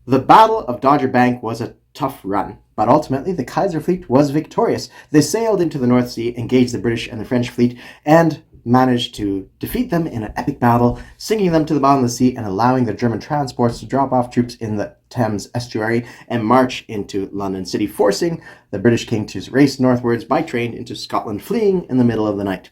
The Battle of Dodger Bank was a tough run, but ultimately the Kaiser fleet was victorious. They sailed into the North Sea, engaged the British and the French fleet, and managed to defeat them in an epic battle, sinking them to the bottom of the sea and allowing the German transports to drop off troops in the Thames estuary and march into London City, forcing the British king to race northwards by train into Scotland, fleeing in the middle of the night.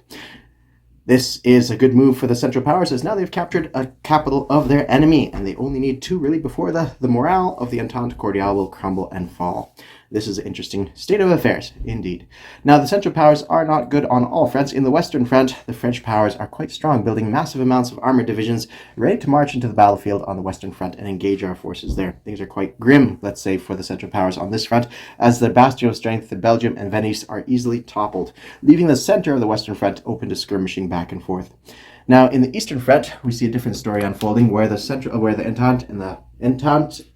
This is a good move for the Central Powers, as now they've captured a capital of their enemy, and they only need two really before the morale of the Entente Cordiale will crumble and fall. This is an interesting state of affairs, indeed. Now, the Central Powers are not good on all fronts. In the Western Front, the French powers are quite strong, building massive amounts of armored divisions, ready to march into the battlefield on the Western Front and engage our forces there. Things are quite grim, let's say, for the Central Powers on this front, as the bastion of strength, the Belgium and Venice, are easily toppled, leaving the center of the Western Front open to skirmishing back and forth. Now, in the Eastern Front, we see a different story unfolding, where the Entente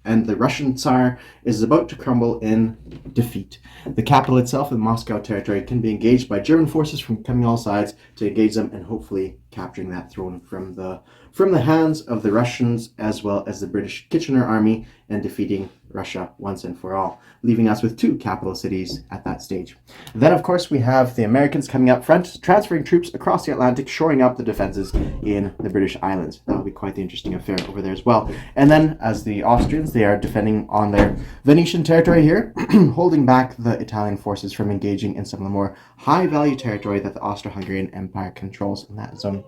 and the Russian Tsar is about to crumble in defeat. The capital itself, the Moscow territory, can be engaged by German forces from coming all sides to engage them and hopefully capturing that throne from the hands of the Russians as well as the British Kitchener Army, and defeating Russia once and for all, leaving us with two capital cities at that stage. Then, of course, we have the Americans coming up front, transferring troops across the Atlantic, shoring up the defenses in the British Islands. That will be quite the interesting affair over there as well. And then, as the Austrians, they are defending on their Venetian territory here, holding back the Italian forces from engaging in some of the more high-value territory that the Austro-Hungarian Empire controls in that zone.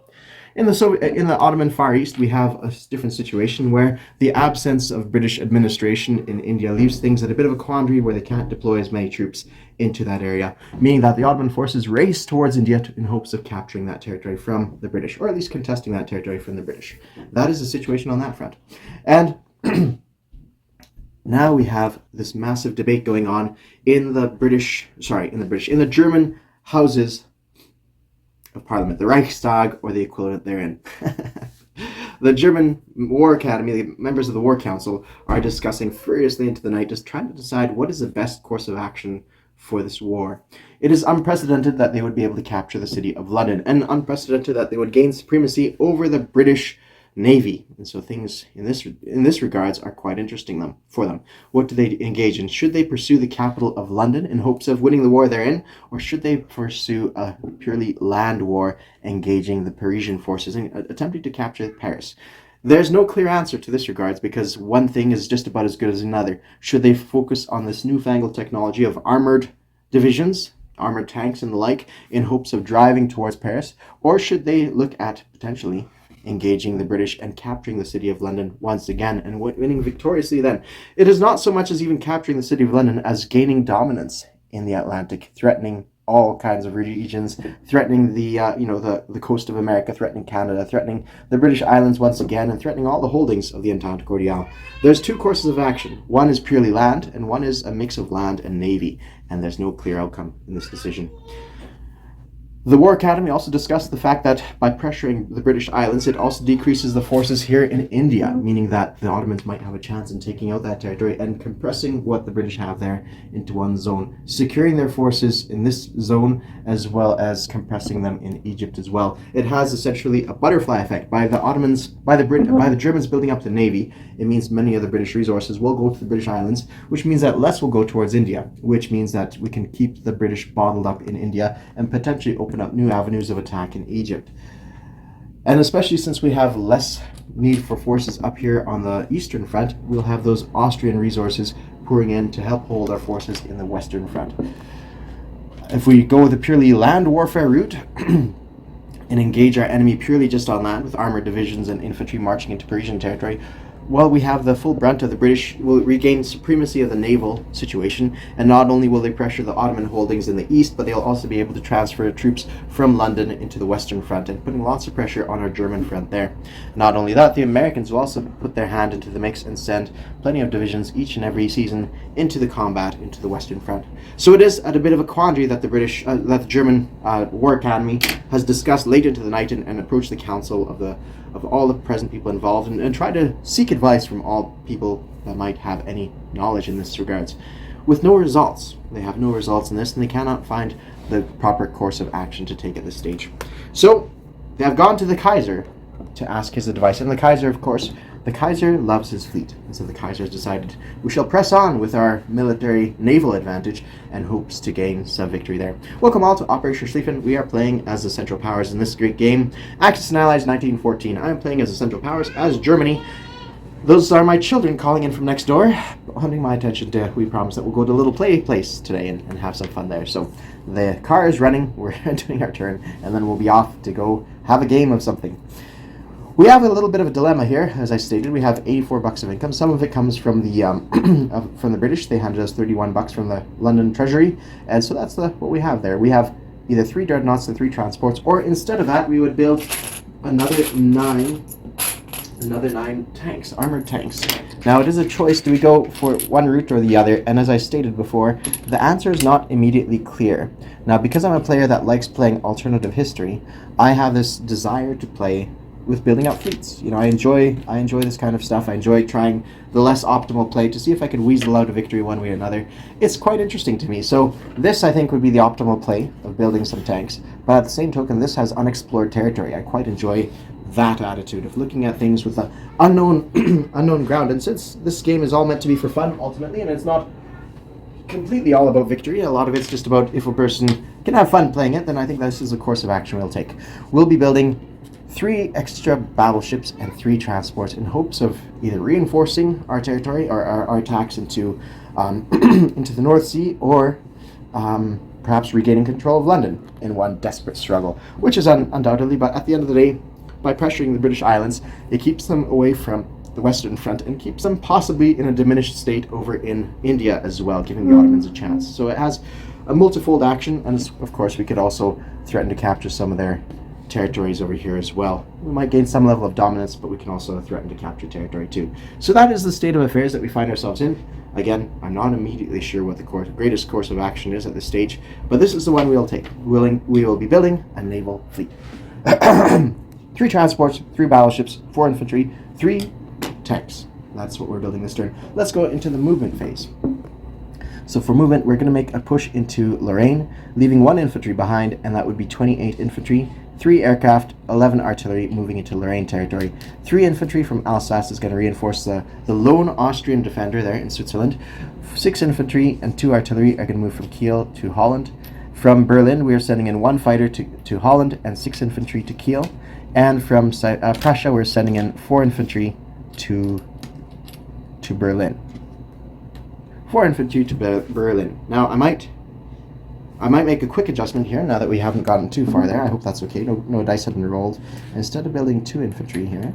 In the Ottoman Far East, we have a different situation where the absence of British administration in India leaves things at a bit of a quandary, where they can't deploy as many troops into that area, meaning that the Ottoman forces race towards India in hopes of capturing that territory from the British, or at least contesting that territory from the British. That is the situation on that front. And now we have this massive debate going on in the German houses of Parliament, the Reichstag, or the equivalent therein. The German War Academy, the members of the War Council, are discussing furiously into the night, just trying to decide what is the best course of action for this war. It is unprecedented that they would be able to capture the city of London, and unprecedented that they would gain supremacy over the British Navy. And so things in this regards are quite interesting for them. What do they engage in? Should they pursue the capital of London in hopes of winning the war therein, or should they pursue a purely land war, engaging the Parisian forces and attempting to capture Paris? There's no clear answer to this regards, because one thing is just about as good as another. Should they focus on this newfangled technology of armored divisions, armored tanks and the like, in hopes of driving towards Paris, or should they look at potentially engaging the British and capturing the city of London once again and winning victoriously then? It is not so much as even capturing the city of London as gaining dominance in the Atlantic, threatening all kinds of regions, threatening the coast of America, threatening Canada, threatening the British Islands once again, and threatening all the holdings of the Entente Cordiale. There's two courses of action. One is purely land, and one is a mix of land and navy, and there's no clear outcome in this decision. The War Academy also discussed the fact that by pressuring the British Islands, it also decreases the forces here in India, meaning that the Ottomans might have a chance in taking out that territory and compressing what the British have there into one zone, securing their forces in this zone as well as compressing them in Egypt as well. It has essentially a butterfly effect. By the Germans building up the navy, it means many of the British resources will go to the British Islands, which means that less will go towards India, which means that we can keep the British bottled up in India and potentially open up new avenues of attack in Egypt. And especially since we have less need for forces up here on the Eastern Front, we'll have those Austrian resources pouring in to help hold our forces in the Western Front. If we go with a purely land warfare route and engage our enemy purely just on land with armored divisions and infantry marching into Parisian territory, well, we have the full brunt of the British will regain supremacy of the naval situation, and not only will they pressure the Ottoman holdings in the east, but they'll also be able to transfer troops from London into the Western Front, and putting lots of pressure on our German front there. Not only that, the Americans will also put their hand into the mix and send plenty of divisions each and every season into the combat into the Western Front. So it is at a bit of a quandary that the German War Academy has discussed late into the night and approached the council of all the present people involved and try to seek advice from all people that might have any knowledge in this regards. With no results. They have no results in this, and they cannot find the proper course of action to take at this stage. So they have gone to the Kaiser to ask his advice, and the Kaiser, of course, The Kaiser loves his fleet, and so the Kaiser has decided we shall press on with our military naval advantage and hopes to gain some victory there. Welcome all to Operation Schlieffen. We are playing as the Central Powers in this great game. Axis and Allies 1914. I am playing as the Central Powers, as Germany. Those are my children calling in from next door, hunting my attention to, we promise that we'll go to a little play place today and have some fun there. So the car is running, we're doing our turn, and then we'll be off to go have a game of something. We have a little bit of a dilemma here. As I stated, we have 84 bucks of income. Some of it comes from the from the British. They handed us 31 bucks from the London Treasury, and so that's what we have there. We have either 3 dreadnoughts and 3 transports, or instead of that, we would build another 9 tanks, armored tanks. Now it is a choice, do we go for one route or the other? And as I stated before, the answer is not immediately clear. Now because I'm a player that likes playing alternative history, I have this desire to play with building up fleets. You know, I enjoy this kind of stuff. I enjoy trying the less optimal play to see if I can weasel out a victory one way or another. It's quite interesting to me. So this, I think, would be the optimal play of building some tanks. But at the same token, this has unexplored territory. I quite enjoy that attitude of looking at things with the unknown ground. And since this game is all meant to be for fun ultimately, and it's not completely all about victory, a lot of it's just about if a person can have fun playing it, then I think this is a course of action we'll take. We'll be building 3 extra battleships and 3 transports in hopes of either reinforcing our territory or our attacks into into the North Sea, or perhaps regaining control of London in one desperate struggle, which is undoubtedly, but at the end of the day, by pressuring the British Islands, it keeps them away from the Western Front and keeps them possibly in a diminished state over in India as well, giving the Ottomans a chance. So it has a multifold action, and of course we could also threaten to capture some of their territories over here as well. We might gain some level of dominance, but we can also threaten to capture territory too. So that is the state of affairs that we find ourselves in. Again, I'm not immediately sure what the greatest course of action is at this stage, but this is the one we'll take. We will be building a naval fleet. 3 transports, 3 battleships, 4 infantry, 3 tanks. That's what we're building this turn. Let's go into the movement phase. So for movement, we're going to make a push into Lorraine, leaving 1 infantry behind, and that would be 28 infantry, 3 aircraft, 11 artillery moving into Lorraine territory. 3 infantry from Alsace is going to reinforce the lone Austrian defender there in Switzerland. 6 infantry and 2 artillery are going to move from Kiel to Holland. From Berlin, we are sending in 1 fighter to Holland and 6 infantry to Kiel. And from Prussia, we're sending in 4 infantry to Berlin. 4 infantry to Berlin. Now, I might make a quick adjustment here now that we haven't gotten too far there. I hope that's okay. No dice have been rolled. Instead of building 2 infantry here,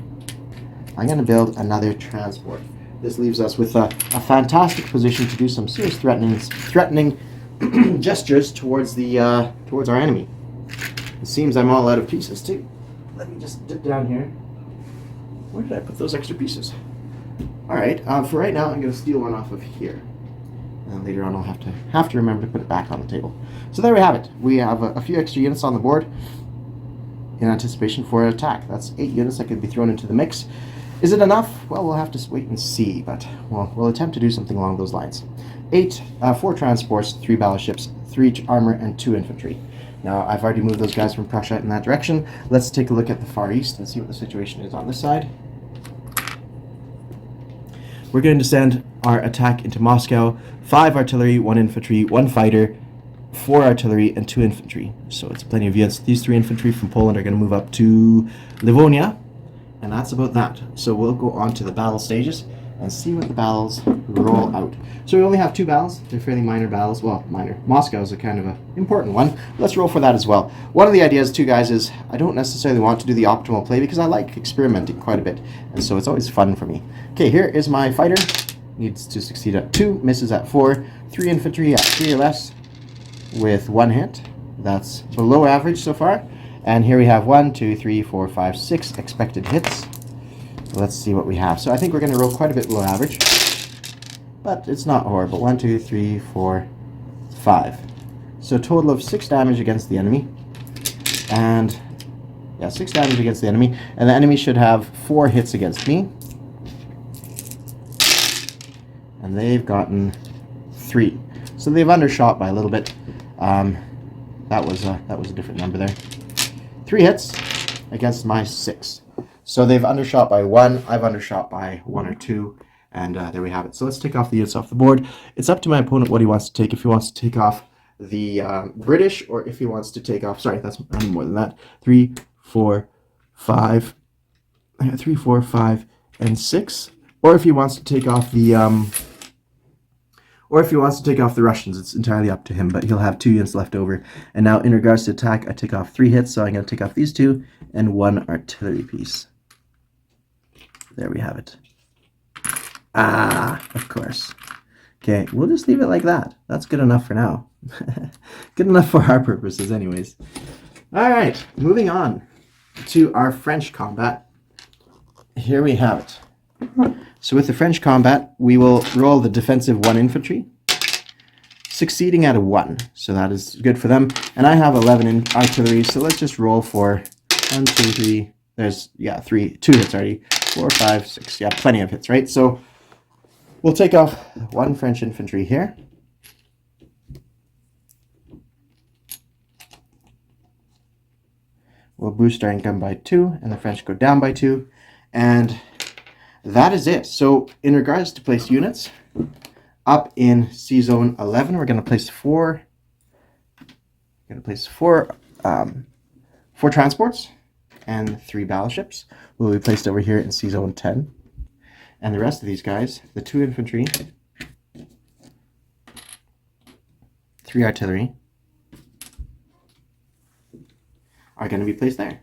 I'm going to build another transport. This leaves us with a fantastic position to do some serious threatening gestures towards our enemy. It seems I'm all out of pieces too. Let me just dip down here. Where did I put those extra pieces? Alright, for right now I'm going to steal one off of here. And later on I'll have to remember to put it back on the table. So there we have it. We have a few extra units on the board in anticipation for an attack. That's 8 units that could be thrown into the mix. Is it enough? Well, we'll have to wait and see, but we'll attempt to do something along those lines. 4 transports, 3 battleships, 3 armor, and 2 infantry. Now, I've already moved those guys from Prussia in that direction. Let's take a look at the Far East and see what the situation is on this side. We're going to send our attack into Moscow. 5 artillery, 1 infantry, 1 fighter, 4 artillery, and 2 infantry. So it's plenty of units. These 3 infantry from Poland are going to move up to Livonia. And that's about that. So we'll go on to the battle stages and see what the battles roll out. So we only have 2 battles. They're fairly minor battles. Well, minor. Moscow is a kind of an important one. Let's roll for that as well. One of the ideas too, guys, is I don't necessarily want to do the optimal play because I like experimenting quite a bit. And so it's always fun for me. Okay, here is my fighter. Needs to succeed at 2, misses at 4. 3 infantry at 3 or less with 1 hit. That's below average so far. And here we have 1, 2, 3, 4, 5, 6 expected hits. Let's see what we have. So I think we're going to roll quite a bit below average, but it's not horrible. 1, 2, 3, 4, 5. So a total of 6 damage against the enemy. And yeah, 6 damage against the enemy. And the enemy should have 4 hits against me. And they've gotten 3. So they've undershot by a little bit. That was a different number there. 3 hits against my 6. So they've undershot by 1. I've undershot by 1 or 2. And there we have it. So let's take off the units off the board. It's up to my opponent what he wants to take. If he wants to take off the British, or if he wants to take off, sorry, that's more than that. 3, 4, 5, 3, 4, 5, and 6. Or if he wants to take off the Russians, it's entirely up to him, but he'll have 2 units left over. And now in regards to attack, I take off 3 hits, so I'm going to take off these 2 and 1 artillery piece. There we have it. Of course. Okay, we'll just leave it like that. That's good enough for now. Good enough for our purposes anyways. All right, moving on to our French combat. Here we have it. So with the French combat, we will roll the defensive 1 infantry, succeeding at a 1. So that is good for them. And I have 11 in artillery, so let's just roll for 1, 2, 3. There's, 2 hits already. 4, 5, 6. Yeah, plenty of hits, right? So we'll take off 1 French infantry here. We'll boost our income by 2, and the French go down by 2. And that is it. So in regards to place units, up in C Zone 11, we're going to place 4 transports and 3 battleships will be placed over here in C Zone 10. And the rest of these guys, the 2 infantry, 3 artillery, are going to be placed there.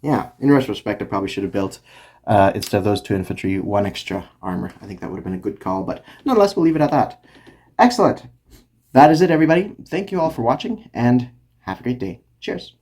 Yeah, in retrospect, I probably should have built, instead of those 2 infantry, 1 extra armor. I think that would have been a good call, but nonetheless, we'll leave it at that. Excellent. That is it, everybody. Thank you all for watching, and have a great day. Cheers.